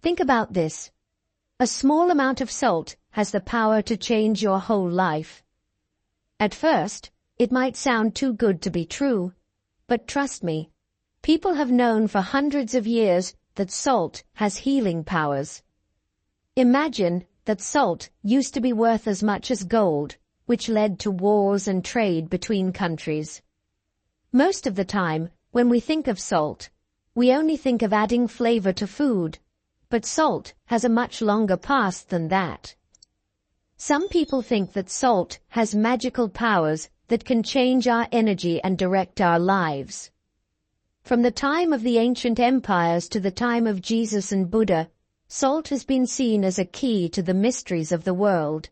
Think about this. A small amount of salt has the power to change your whole life. At first, it might sound too good to be true, but trust me, people have known for hundreds of years that salt has healing powers. Imagine that salt used to be worth as much as gold, which led to wars and trade between countries. Most of the time, when we think of salt, we only think of adding flavor to food, but salt has a much longer past than that. Some people think that salt has magical powers that can change our energy and direct our lives. From the time of the ancient empires to the time of Jesus and Buddha, salt has been seen as a key to the mysteries of the world.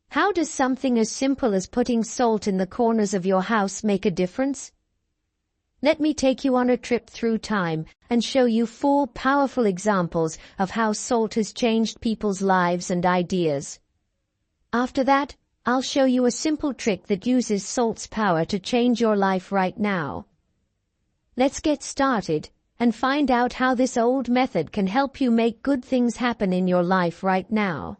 How does something as simple as putting salt in the corners of your house make a difference? Let me take you on a trip through time and show you 4 powerful examples of how salt has changed people's lives and ideas. After that, I'll show you a simple trick that uses salt's power to change your life right now. Let's get started and find out how this old method can help you make good things happen in your life right now.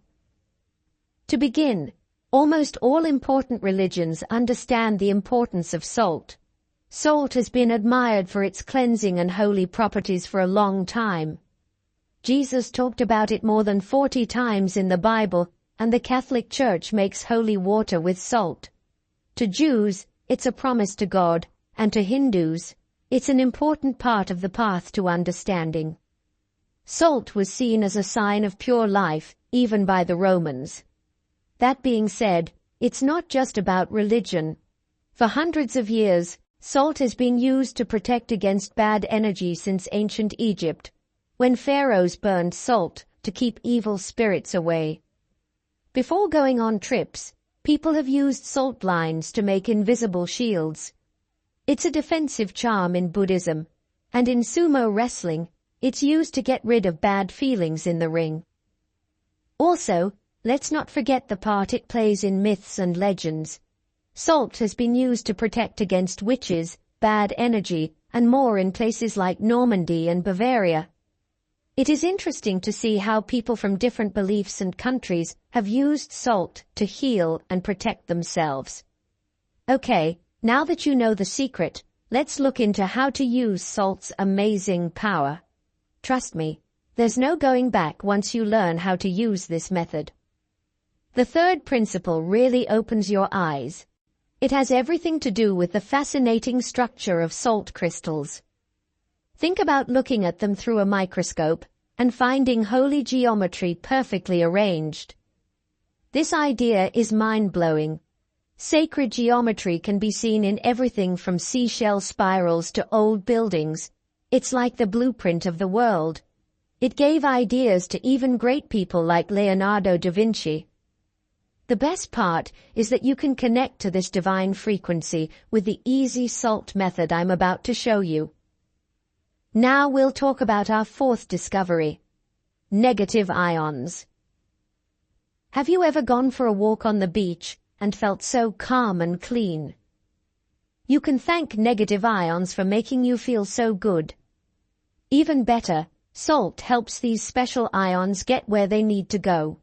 To begin, almost all important religions understand the importance of salt. Salt has been admired for its cleansing and holy properties for a long time. Jesus talked about it more than 40 times in the Bible, and the Catholic Church makes holy water with salt. To Jews, it's a promise to God, and to Hindus, it's an important part of the path to understanding. Salt was seen as a sign of pure life, even by the Romans. That being said, it's not just about religion. For hundreds of years, salt has been used to protect against bad energy since ancient Egypt, when pharaohs burned salt to keep evil spirits away. Before going on trips, people have used salt lines to make invisible shields. It's a defensive charm in Buddhism, and in sumo wrestling, it's used to get rid of bad feelings in the ring. Also, let's not forget the part it plays in myths and legends. Salt has been used to protect against witches, bad energy, and more in places like Normandy and Bavaria. It is interesting to see how people from different beliefs and countries have used salt to heal and protect themselves. Okay, now that you know the secret, let's look into how to use salt's amazing power. Trust me, there's no going back once you learn how to use this method. The third principle really opens your eyes. It has everything to do with the fascinating structure of salt crystals. Think about looking at them through a microscope and finding holy geometry perfectly arranged. This idea is mind-blowing. Sacred geometry can be seen in everything from seashell spirals to old buildings. It's like the blueprint of the world. It gave ideas to even great people like Leonardo da Vinci. The best part is that you can connect to this divine frequency with the easy salt method I'm about to show you. Now we'll talk about our 4th discovery: negative ions. Have you ever gone for a walk on the beach and felt so calm and clean? You can thank negative ions for making you feel so good. Even better, salt helps these special ions get where they need to go.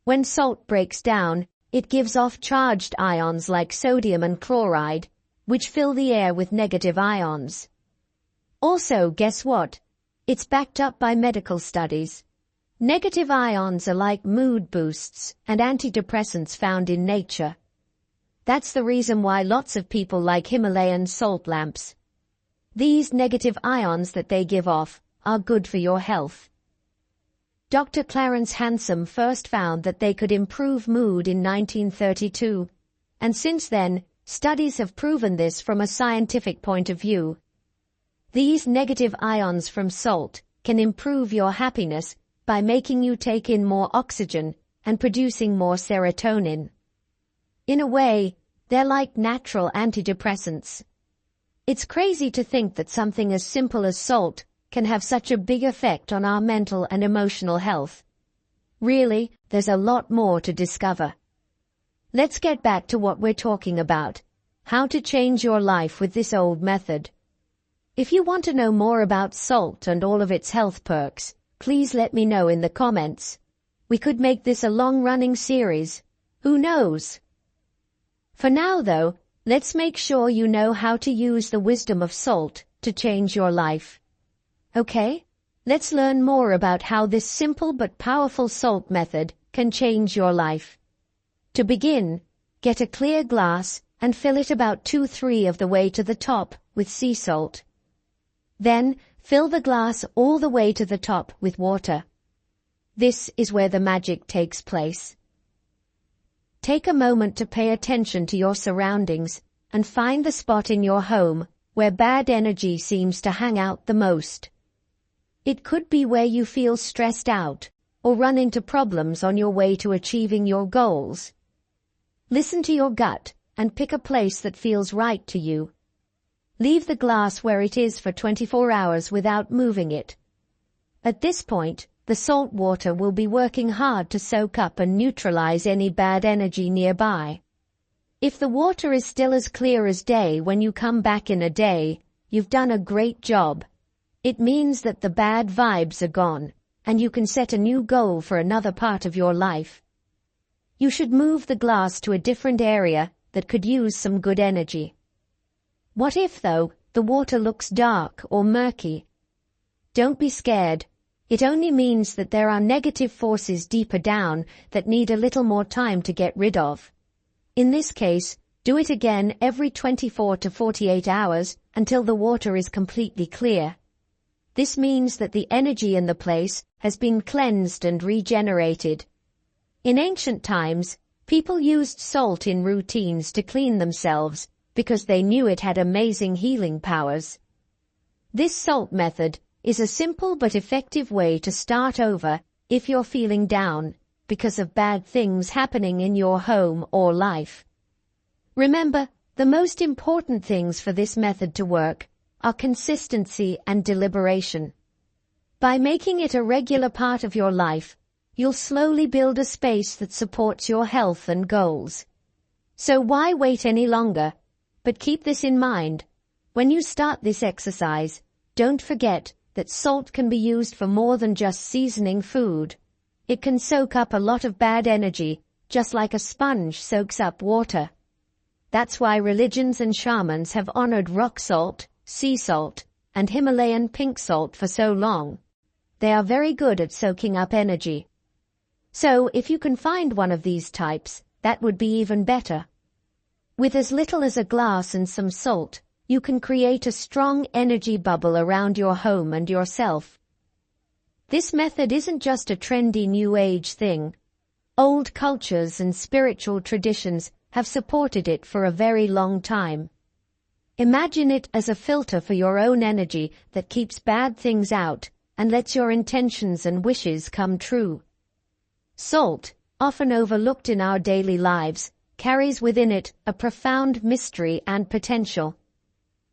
When salt breaks down, it gives off charged ions like sodium and chloride, which fill the air with negative ions. Also, guess what? It's backed up by medical studies. Negative ions are like mood boosts and antidepressants found in nature. That's the reason why lots of people like Himalayan salt lamps. These negative ions that they give off are good for your health. Dr. Clarence Hansom first found that they could improve mood in 1932, and since then, studies have proven this from a scientific point of view. These negative ions from salt can improve your happiness by making you take in more oxygen and producing more serotonin. In a way, they're like natural antidepressants. It's crazy to think that something as simple as salt can have such a big effect on our mental and emotional health. Really, there's a lot more to discover. Let's get back to what we're talking about: how to change your life with this old method. If you want to know more about salt and all of its health perks, please let me know in the comments. We could make this a long-running series. Who knows? For now, though, let's make sure you know how to use the wisdom of salt to change your life. Okay? Let's learn more about how this simple but powerful salt method can change your life. To begin, get a clear glass and fill it about 2/3 of the way to the top with sea salt. Then, fill the glass all the way to the top with water. This is where the magic takes place. Take a moment to pay attention to your surroundings and find the spot in your home where bad energy seems to hang out the most. It could be where you feel stressed out or run into problems on your way to achieving your goals. Listen to your gut and pick a place that feels right to you. Leave the glass where it is for 24 hours without moving it. At this point, the salt water will be working hard to soak up and neutralize any bad energy nearby. If the water is still as clear as day when you come back in a day, you've done a great job. It means that the bad vibes are gone, and you can set a new goal for another part of your life. You should move the glass to a different area that could use some good energy. What if, though, the water looks dark or murky? Don't be scared. It only means that there are negative forces deeper down that need a little more time to get rid of. In this case, do it again every 24 to 48 hours until the water is completely clear. This means that the energy in the place has been cleansed and regenerated. In ancient times, people used salt in routines to clean themselves because they knew it had amazing healing powers. This salt method is a simple but effective way to start over if you're feeling down because of bad things happening in your home or life. Remember, the most important things for this method to work are consistency and deliberation. By making it a regular part of your life, you'll slowly build a space that supports your health and goals. So why wait any longer? But keep this in mind. When you start this exercise, don't forget that salt can be used for more than just seasoning food. It can soak up a lot of bad energy, just like a sponge soaks up water. That's why religions and shamans have honored rock salt, sea salt, and Himalayan pink salt for so long. They are very good at soaking up energy. So if you can find one of these types, that would be even better. With as little as a glass and some salt, you can create a strong energy bubble around your home and yourself. This method isn't just a trendy new age thing. Old cultures and spiritual traditions have supported it for a very long time. Imagine it as a filter for your own energy that keeps bad things out and lets your intentions and wishes come true. Salt, often overlooked in our daily lives, carries within it a profound mystery and potential.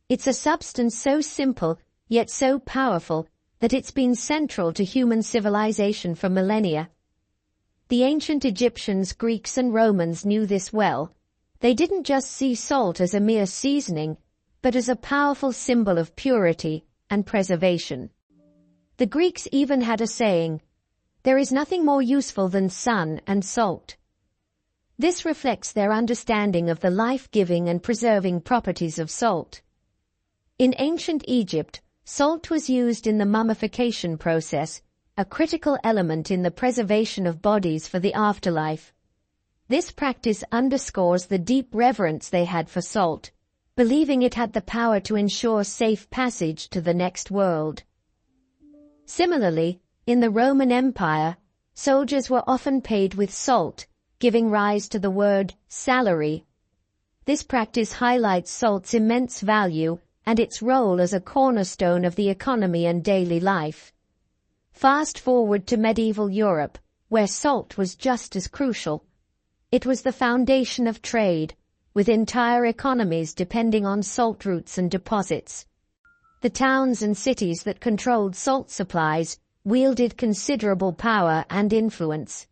It's a substance so simple, yet so powerful, that it's been central to human civilization for millennia. The ancient Egyptians, Greeks, and Romans knew this well. They didn't just see salt as a mere seasoning, but as a powerful symbol of purity and preservation. The Greeks even had a saying, "There is nothing more useful than sun and salt." This reflects their understanding of the life-giving and preserving properties of salt. In ancient Egypt, salt was used in the mummification process, a critical element in the preservation of bodies for the afterlife. This practice underscores the deep reverence they had for salt, believing it had the power to ensure safe passage to the next world. Similarly, in the Roman Empire, soldiers were often paid with salt, giving rise to the word salary. This practice highlights salt's immense value and its role as a cornerstone of the economy and daily life. Fast forward to medieval Europe, where salt was just as crucial. It was the foundation of trade, with entire economies depending on salt routes and deposits. The towns and cities that controlled salt supplies wielded considerable power and influence.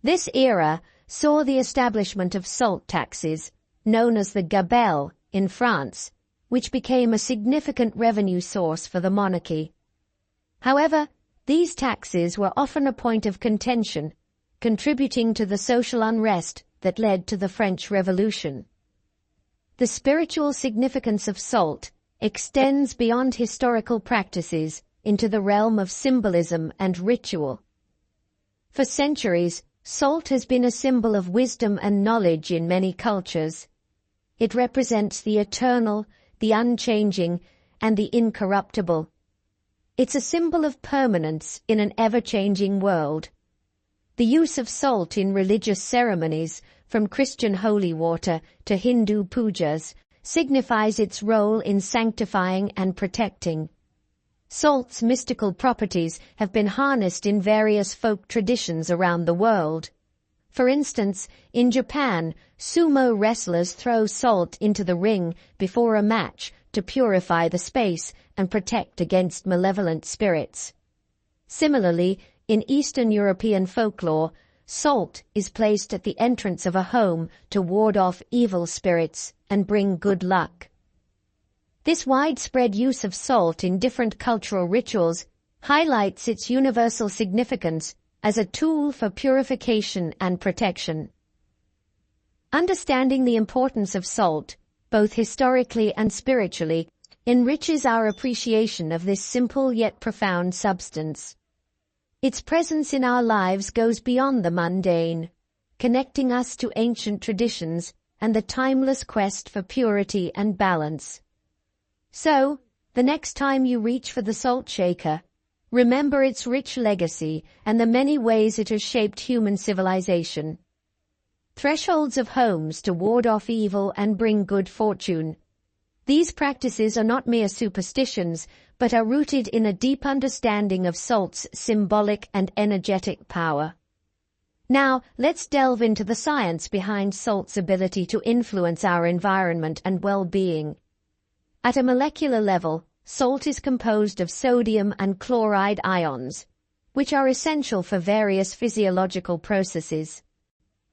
This era saw the establishment of salt taxes, known as the gabelle, in France, which became a significant revenue source for the monarchy. However, These taxes were often a point of contention, contributing to the social unrest that led to the French Revolution. The spiritual significance of salt extends beyond historical practices into the realm of symbolism and ritual. For centuries, salt has been a symbol of wisdom and knowledge in many cultures. It represents the eternal, the unchanging, and the incorruptible. It's a symbol of permanence in an ever-changing world. The use of salt in religious ceremonies, from Christian holy water to Hindu pujas, signifies its role in sanctifying and protecting. Salt's mystical properties have been harnessed in various folk traditions around the world. For instance, in Japan, sumo wrestlers throw salt into the ring before a match to purify the space and protect against malevolent spirits. Similarly, in Eastern European folklore, salt is placed at the entrance of a home to ward off evil spirits and bring good luck. This widespread use of salt in different cultural rituals highlights its universal significance as a tool for purification and protection. Understanding the importance of salt, both historically and spiritually, enriches our appreciation of this simple yet profound substance. Its presence in our lives goes beyond the mundane, connecting us to ancient traditions and the timeless quest for purity and balance. So, the next time you reach for the salt shaker, remember its rich legacy and the many ways it has shaped human civilization. Thresholds of homes to ward off evil and bring good fortune. These practices are not mere superstitions, but are rooted in a deep understanding of salt's symbolic and energetic power. Now, let's delve into the science behind salt's ability to influence our environment and well-being. At a molecular level, salt is composed of sodium and chloride ions, which are essential for various physiological processes.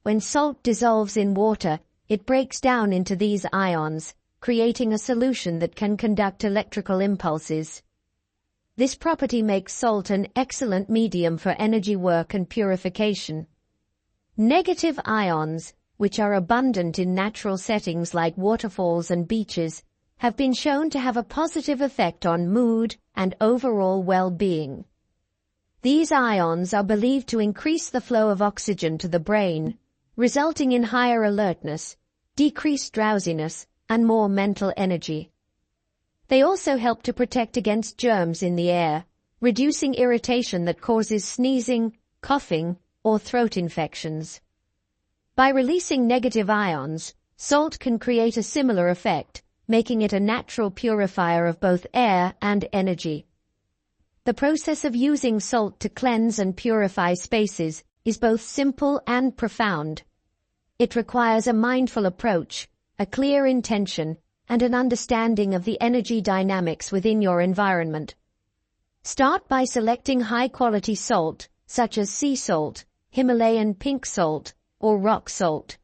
When salt dissolves in water, it breaks down into these ions, creating a solution that can conduct electrical impulses. This property makes salt an excellent medium for energy work and purification. Negative ions, which are abundant in natural settings like waterfalls and beaches, have been shown to have a positive effect on mood and overall well-being. These ions are believed to increase the flow of oxygen to the brain, resulting in higher alertness, decreased drowsiness, and more mental energy. They also help to protect against germs in the air, reducing irritation that causes sneezing, coughing, or throat infections. By releasing negative ions, salt can create a similar effect, making it a natural purifier of both air and energy. The process of using salt to cleanse and purify spaces is both simple and profound. It requires a mindful approach, a clear intention, and an understanding of the energy dynamics within your environment. Start by selecting high-quality salt, such as sea salt, Himalayan pink salt, or rock salt.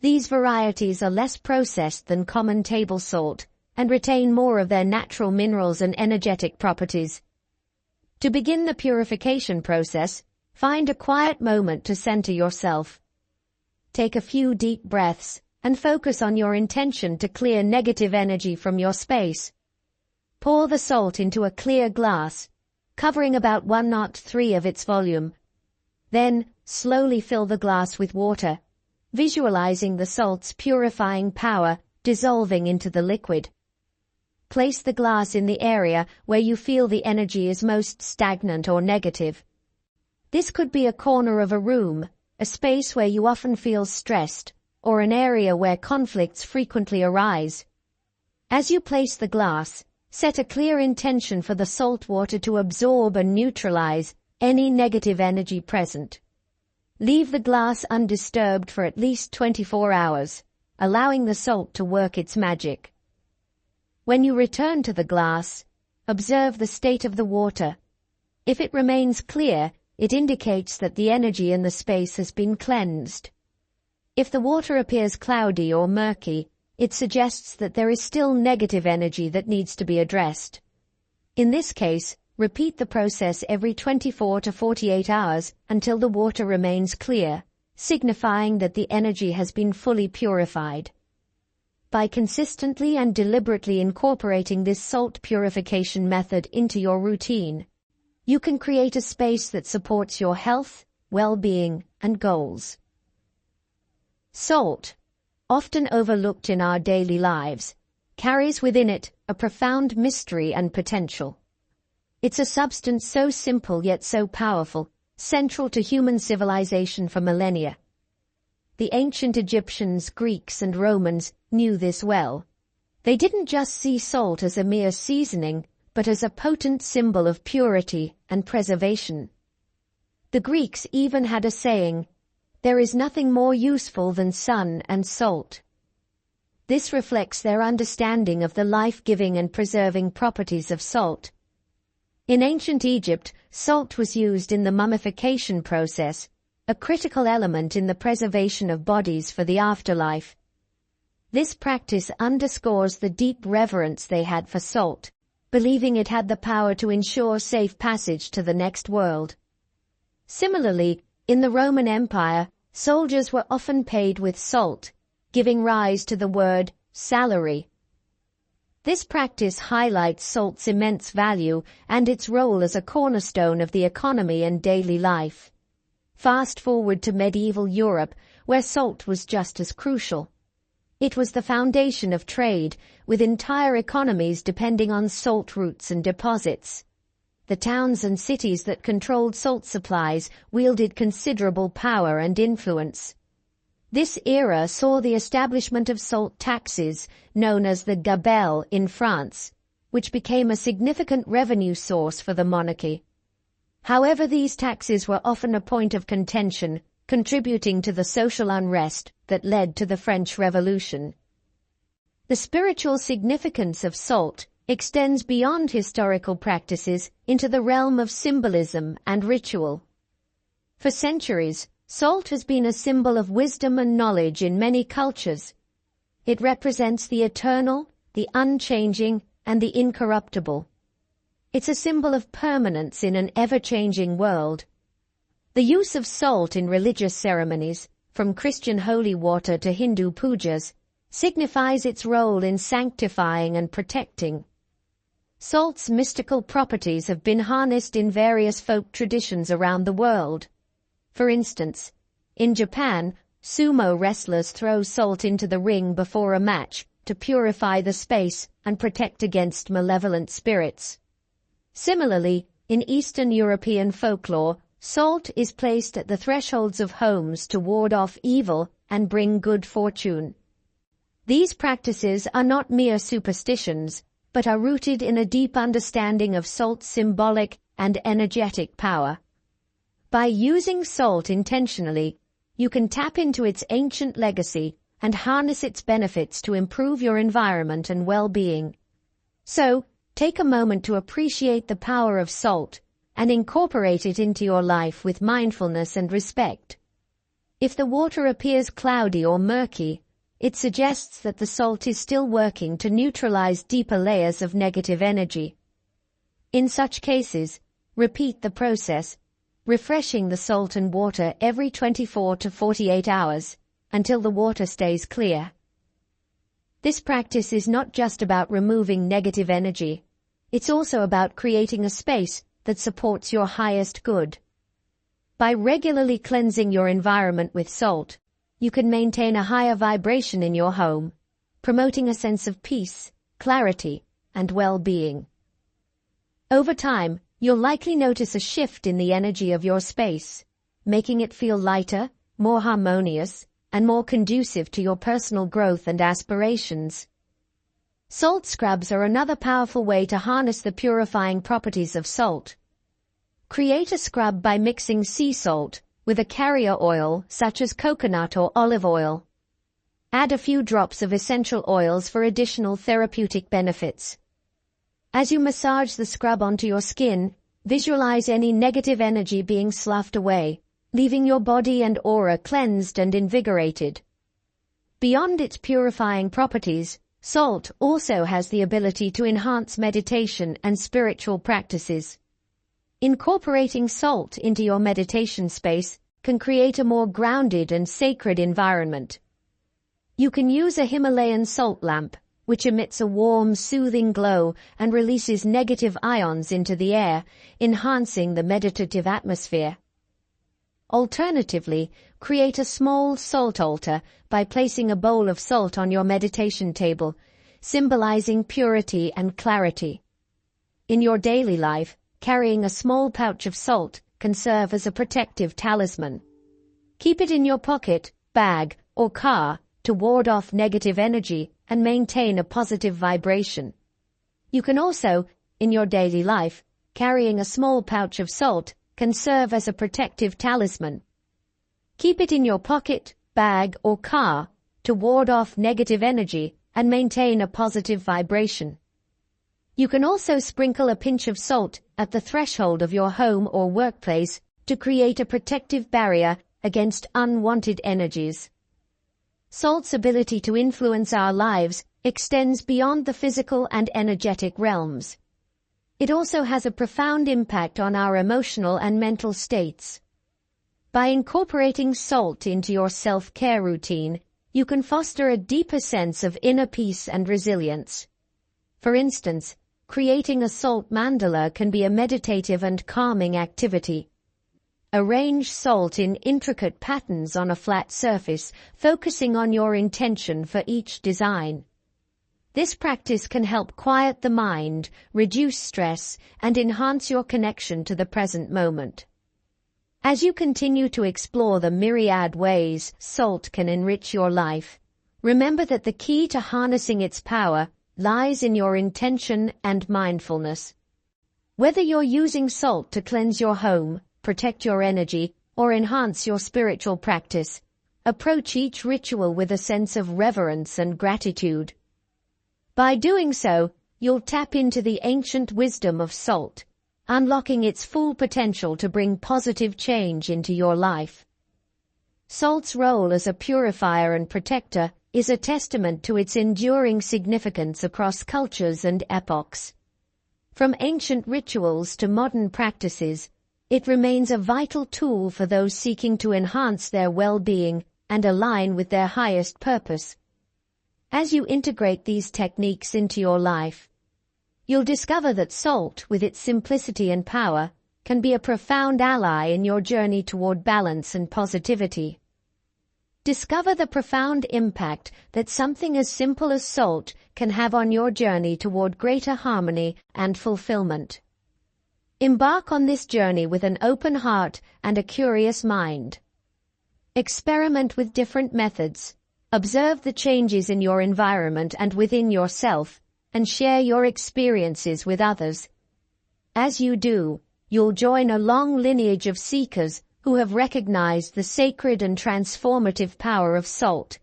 These varieties are less processed than common table salt and retain more of their natural minerals and energetic properties. To begin the purification process, find a quiet moment to center yourself. Take a few deep breaths and focus on your intention to clear negative energy from your space. Pour the salt into a clear glass, covering about 1/3 of its volume. Then, slowly fill the glass with water, visualizing the salt's purifying power dissolving into the liquid. Place the glass in the area where you feel the energy is most stagnant or negative. This could be a corner of a room, a space where you often feel stressed, or an area where conflicts frequently arise. As you place the glass, set a clear intention for the salt water to absorb and neutralize any negative energy present. Leave the glass undisturbed for at least 24 hours, allowing the salt to work its magic. When you return to the glass, observe the state of the water. If it remains clear, it indicates that the energy in the space has been cleansed. If the water appears cloudy or murky, it suggests that there is still negative energy that needs to be addressed. In this case, Repeat the process every 24 to 48 hours until the water remains clear, signifying that the energy has been fully purified. By consistently and deliberately incorporating this salt purification method into your routine, you can create a space that supports your health, well-being, and goals. Salt, often overlooked in our daily lives, carries within it a profound mystery and potential. It's a substance so simple yet so powerful, central to human civilization for millennia. The ancient Egyptians, Greeks, and Romans knew this well. They didn't just see salt as a mere seasoning, but as a potent symbol of purity and preservation. The Greeks even had a saying, "There is nothing more useful than sun and salt." This reflects their understanding of the life-giving and preserving properties of salt. In ancient Egypt, salt was used in the mummification process, a critical element in the preservation of bodies for the afterlife. This practice underscores the deep reverence they had for salt, believing it had the power to ensure safe passage to the next world. Similarly, in the Roman Empire, soldiers were often paid with salt, giving rise to the word salary. This practice highlights salt's immense value and its role as a cornerstone of the economy and daily life. Fast forward to medieval Europe, where salt was just as crucial. It was the foundation of trade, with entire economies depending on salt routes and deposits. The towns and cities that controlled salt supplies wielded considerable power and influence. This era saw the establishment of salt taxes, known as the gabelle in France, which became a significant revenue source for the monarchy. However, these taxes were often a point of contention, contributing to the social unrest that led to the French Revolution. The spiritual significance of salt extends beyond historical practices into the realm of symbolism and ritual. For centuries, salt has been a symbol of wisdom and knowledge in many cultures. It represents the eternal, the unchanging, and the incorruptible. It's a symbol of permanence in an ever-changing world. The use of salt in religious ceremonies, from Christian holy water to Hindu pujas, signifies its role in sanctifying and protecting. Salt's mystical properties have been harnessed in various folk traditions around the world. For instance, in Japan, sumo wrestlers throw salt into the ring before a match to purify the space and protect against malevolent spirits. Similarly, in Eastern European folklore, salt is placed at the thresholds of homes to ward off evil and bring good fortune. These practices are not mere superstitions, but are rooted in a deep understanding of salt's symbolic and energetic power. By using salt intentionally, you can tap into its ancient legacy and harness its benefits to improve your environment and well-being. So, take a moment to appreciate the power of salt and incorporate it into your life with mindfulness and respect. If the water appears cloudy or murky, it suggests that the salt is still working to neutralize deeper layers of negative energy. In such cases, repeat the process, refreshing the salt and water every 24 to 48 hours until the water stays clear. This practice is not just about removing negative energy. It's also about creating a space that supports your highest good. By regularly cleansing your environment with salt, you can maintain a higher vibration in your home, promoting a sense of peace, clarity, and well-being. Over time, you'll likely notice a shift in the energy of your space, making it feel lighter, more harmonious, and more conducive to your personal growth and aspirations. Salt scrubs are another powerful way to harness the purifying properties of salt. Create a scrub by mixing sea salt with a carrier oil such as coconut or olive oil. Add a few drops of essential oils for additional therapeutic benefits. As you massage the scrub onto your skin, visualize any negative energy being sloughed away, leaving your body and aura cleansed and invigorated. Beyond its purifying properties, salt also has the ability to enhance meditation and spiritual practices. Incorporating salt into your meditation space can create a more grounded and sacred environment. You can use a Himalayan salt lamp, which emits a warm, soothing glow and releases negative ions into the air, enhancing the meditative atmosphere. Alternatively, create a small salt altar by placing a bowl of salt on your meditation table, symbolizing purity and clarity. In your daily life, carrying a small pouch of salt can serve as a protective talisman. Keep it in your pocket, bag, or car to ward off negative energy and maintain a positive vibration. You can also, in your daily life, carrying a small pouch of salt can serve as a protective talisman. Keep it in your pocket, bag, or car to ward off negative energy and maintain a positive vibration. You can also sprinkle a pinch of salt at the threshold of your home or workplace to create a protective barrier against unwanted energies. Salt's ability to influence our lives extends beyond the physical and energetic realms. It also has a profound impact on our emotional and mental states. By incorporating salt into your self-care routine, you can foster a deeper sense of inner peace and resilience. For instance, creating a salt mandala can be a meditative and calming activity. Arrange salt in intricate patterns on a flat surface, focusing on your intention for each design. This practice can help quiet the mind, reduce stress, and enhance your connection to the present moment. As you continue to explore the myriad ways salt can enrich your life, remember that the key to harnessing its power lies in your intention and mindfulness. Whether you're using salt to cleanse your home, protect your energy, or enhance your spiritual practice, approach each ritual with a sense of reverence and gratitude. By doing so, you'll tap into the ancient wisdom of salt, unlocking its full potential to bring positive change into your life. Salt's role as a purifier and protector is a testament to its enduring significance across cultures and epochs. From ancient rituals to modern practices, it remains a vital tool for those seeking to enhance their well-being and align with their highest purpose. As you integrate these techniques into your life, you'll discover that salt, with its simplicity and power, can be a profound ally in your journey toward balance and positivity. Discover the profound impact that something as simple as salt can have on your journey toward greater harmony and fulfillment. Embark on this journey with an open heart and a curious mind. Experiment with different methods, observe the changes in your environment and within yourself, and share your experiences with others. As you do, you'll join a long lineage of seekers who have recognized the sacred and transformative power of salt.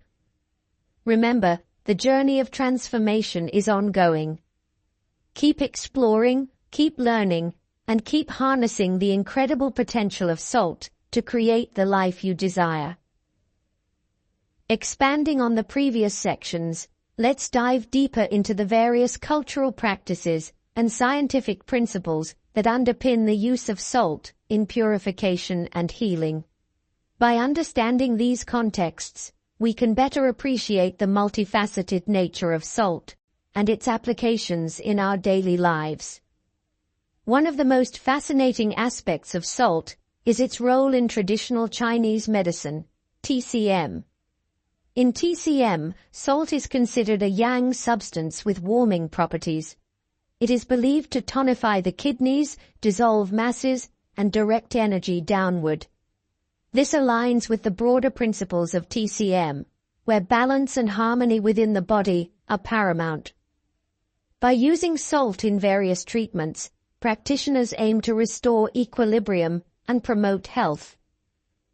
Remember, the journey of transformation is ongoing. Keep exploring, keep learning, and keep harnessing the incredible potential of salt to create the life you desire. Expanding on the previous sections, let's dive deeper into the various cultural practices and scientific principles that underpin the use of salt in purification and healing. By understanding these contexts, we can better appreciate the multifaceted nature of salt and its applications in our daily lives. One of the most fascinating aspects of salt is its role in traditional Chinese medicine, TCM. In TCM, salt is considered a yang substance with warming properties. It is believed to tonify the kidneys, dissolve masses, and direct energy downward. This aligns with the broader principles of TCM, where balance and harmony within the body are paramount. By using salt in various treatments, practitioners aim to restore equilibrium and promote health.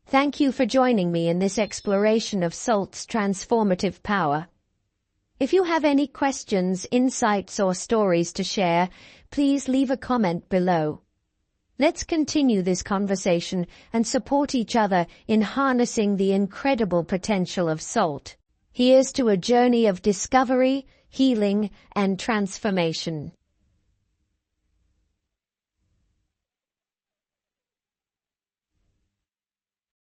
Thank you for joining me in this exploration of salt's transformative power. If you have any questions, insights, or stories to share, please leave a comment below. Let's continue this conversation and support each other in harnessing the incredible potential of salt. Here's to a journey of discovery, healing, and transformation.